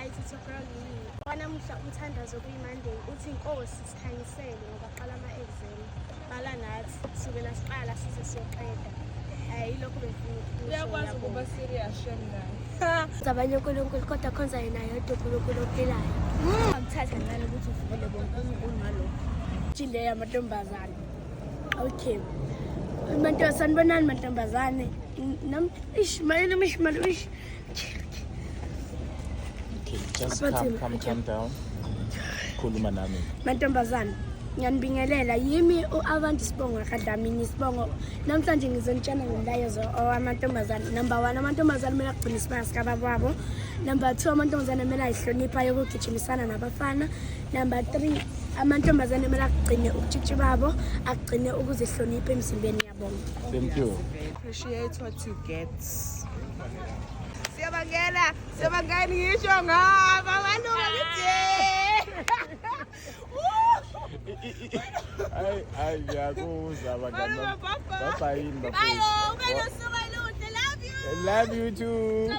right to Brownie. Wanamuhla umthandazo kuyiMonday uthi inkosi sikhanyisele ngoba qala ama-exam. Bala nathi sukela siqala size siyoqeda. Yilokho befuna ukuthi uyakwazi ukuba serious shemna. Zabanye uNkulunkulu kodwa khonza yena yedwa uNkulunkulu ophilayo. Ngithatha ngani ukuthi uvule bonkulunkulu ngalokho. Njile yamantombazane. Okay. Sanibonani mantombazane. Just calm down. Khuluma nami. Mantombazane, ngiyanibingelela yimi uAvanti Sibongo Akadamini Sibongo. Namhlanje ngizonitshela ngomlayezo owamantombazane. Number 1, amantombazane kumele agcine isibaya sikababa. Number 2, amantombazane kumele ayihlonipha yokugijimisana nabafana. Number 3, amantombazane kumele agcine ubutshitshi babo, agcine ukuzihlonipha emzimbeni yabo. Thank you. Appreciate what you get. Siyabangena ngisho ngaba abantu bakithi. Ay ngiyakuzwa abangani. Bye bye. Ayo, kumele usuke lude. Love you. Love you too.